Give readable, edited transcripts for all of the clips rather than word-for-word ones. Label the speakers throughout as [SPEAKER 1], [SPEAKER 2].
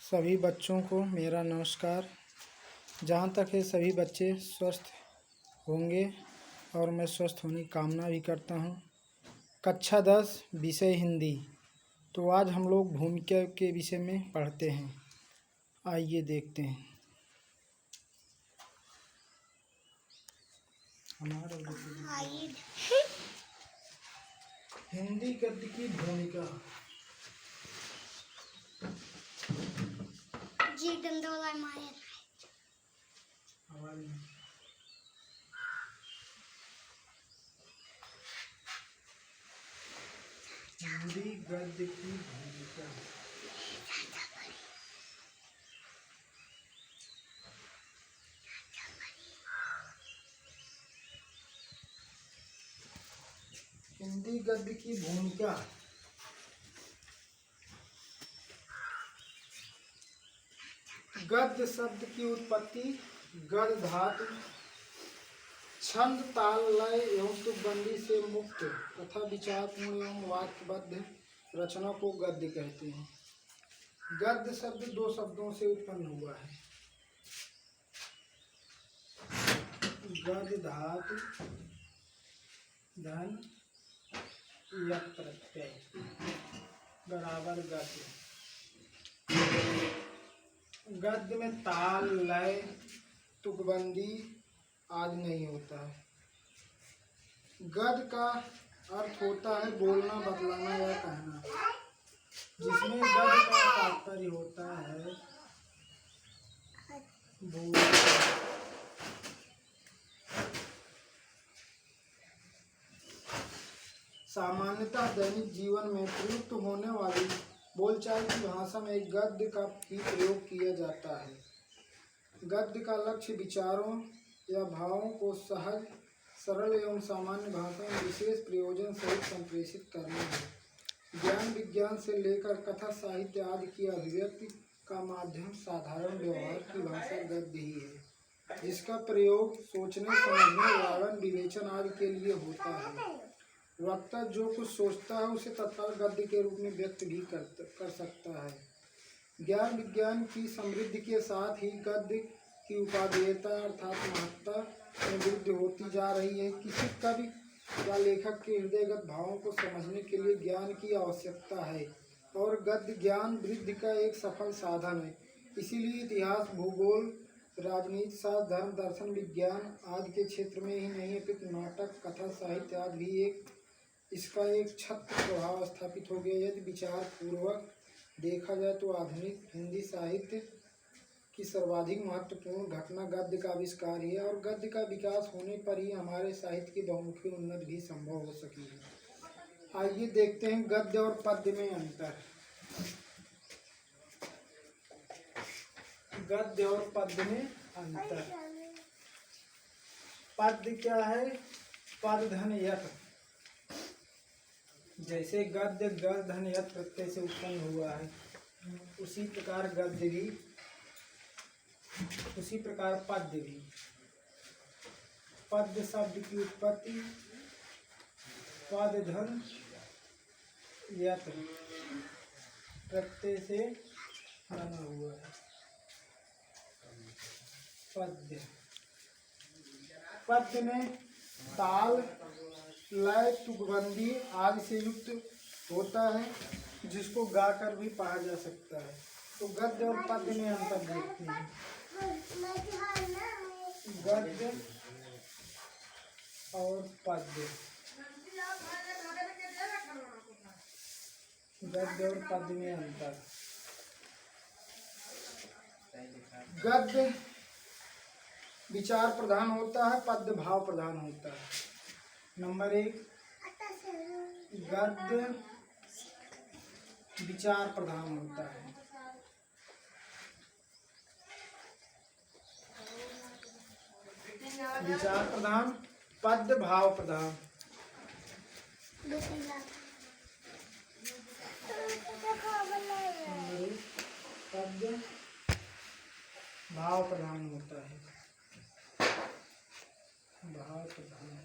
[SPEAKER 1] सभी बच्चों को मेरा नमस्कार। जहाँ तक है सभी बच्चे स्वस्थ होंगे और मैं स्वस्थ होने की कामना भी करता हूँ। कक्षा 10 विषय हिंदी। तो आज हम लोग भूमिका के विषय में पढ़ते हैं। आइए देखते हैं। हिंदी गद्य की भूमिका।
[SPEAKER 2] जी डंडोला माया
[SPEAKER 1] हिंदी गद्य की भूमिका। हिंदी गद्य की भूमिका। गद्य शब्द की उत्पत्ति गद धातु छंद ताल लय एवं तुकबंदी से मुक्त तथा विचारपूर्ण एवं वाक्यबद्ध रचना को गद्य कहते हैं। गद्य शब्द दो शब्दों से उत्पन्न हुआ है। गद धातु धन यक प्रत्यय बराबर गद्य। गद्य में ताल लय तुकबंदी आदि नहीं होता है। गद्य का अर्थ होता है बोलना, बतलाना या कहना, जिसमें गद्य का तात्पर्य होता है बोलना। सामान्यतः दैनिक जीवन में प्रयुक्त होने वाली बोलचाल की भाषा में गद्य का भी प्रयोग किया जाता है। गद्य का लक्ष्य विचारों या भावों को सहज, सरल एवं सामान्य भाषा में विशेष प्रयोजन सहित संप्रेषित करना है। ज्ञान विज्ञान से लेकर कथा साहित्य आदि की अभिव्यक्ति का माध्यम साधारण व्यवहार की भाषा गद्य ही है, जिसका प्रयोग सोचने, समझने, व्याकरण, विवेचन आदि के लिए होता है। वक्ता जो कुछ सोचता है उसे तत्काल गद्य के रूप में व्यक्त भी कर सकता है। ज्ञान विज्ञान की समृद्धि के साथ ही गद्य की उपादेयता अर्थात महत्ता में वृद्धि होती जा रही है। किसी कवि या लेखक के हृदयगत भावों को समझने के लिए ज्ञान की आवश्यकता है और गद्य ज्ञान वृद्धि का एक सफल साधन है। इसीलिए इतिहास, भूगोल, राजनीति शास्त्र, धर्म, दर्शन, विज्ञान आदि के क्षेत्र में ही नहीं अपितु नाटक, कथा साहित्य आदि भी इसका एक छत्र प्रभाव स्थापित हो गया। यदि विचार पूर्वक देखा जाए तो आधुनिक हिंदी साहित्य की सर्वाधिक महत्वपूर्ण घटना गद्य का आविष्कार है और गद्य का विकास होने पर ही हमारे साहित्य की बहुमुखी उन्नति भी संभव हो सकी है। आइए देखते हैं गद्य और पद्य में अंतर। गद्य और पद्य में अंतर। पद्य क्या है? पद धन यथ। जैसे गद्य ग धन यथ प्रत्यय से उत्पन्न हुआ है, उसी प्रकार गद्य भी, उसी प्रकार पद्य भी। पद्य शब्द की उत्पत्ति पद धन यथ प्रत्यय से बना हुआ है। पद्य। पद्य में ताल लय तुकबंदी आदि से युक्त होता है, जिसको गाकर भी पढ़ा जा सकता है। तो गद्य और पद्य में अंतर देखते हैं। गद्य और पद्य। गद्य और पद्य में अंतर। गद्य विचार प्रधान होता है, पद्य भाव प्रधान होता है। नंबर 1, गद्य विचार प्रधान होता है। विचार प्रधान, पद्य भाव प्रधान। पद्य भाव प्रधान होता है। भाव प्रधान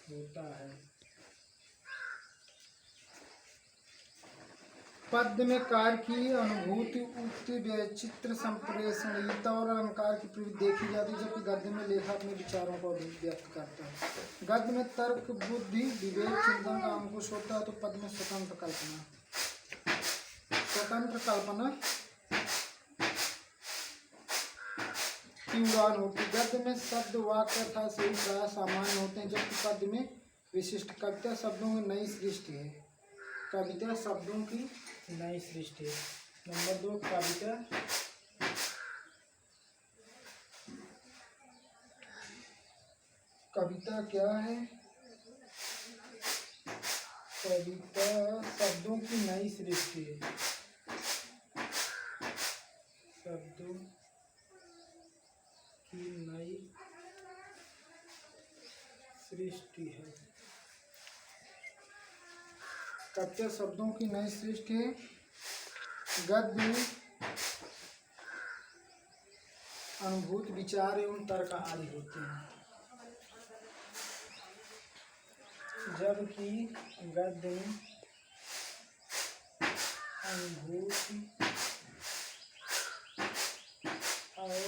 [SPEAKER 1] होता है। पद्य में कार्य की अनुभूति उक्ति वैचित्र संप्रेषणीयता और अलंकार की प्रवृत्ति देखी जाती है, जबकि गद्य में लेखक अपने विचारों को व्यक्त करता है। गद्य में तर्क बुद्धि विवेक चिंतन का अंकुश होता है, तो पद्य में स्वतंत्र कल्पना की उड़ान होती है। गद्य में शब्द वाक्य तथा सही प्राय सामान्य होते हैं, जबकि पद्य में विशिष्ट कविता शब्दों की नई सृष्टि है। कविता शब्दों की नई सृष्टि है। नंबर 2 कविता क्या है? कविता शब्दों की नई सृष्टि है। शब्दों की नई सृष्टि है। कविता शब्दों की नई सृष्टि है। गद्य में अनुभूत विचार एवं तर्क आदि होते हैं, जबकि गद्य में अनुभूति और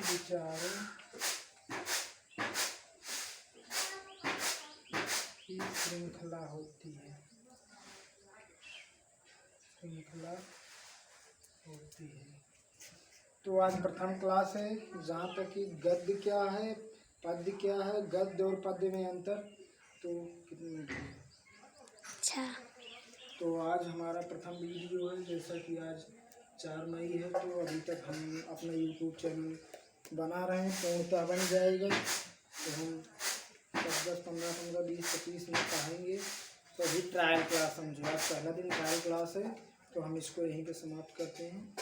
[SPEAKER 1] विचारों की श्रृंखला होती है। तो आज प्रथम क्लास है, जहाँ तक कि गद्य क्या है, पद्य क्या है, गद्य और पद्य में अंतर। तो कितने मिनट है?
[SPEAKER 2] अच्छा।
[SPEAKER 1] तो आज हमारा प्रथम वीडियो है, जैसा कि आज 4 मई है, तो अभी तक हम अपना यूट्यूब चैनल बना रहे हैं, पूर्णतः बन जाएगा तो हम 10, 15, 20, 25 मिनट पढ़ाएंगे। तो अभी ट्रायल क्लास समझो, आज पहला दिन ट्रायल क्लास है, तो हम इसको यहीं पे समाप्त करते हैं।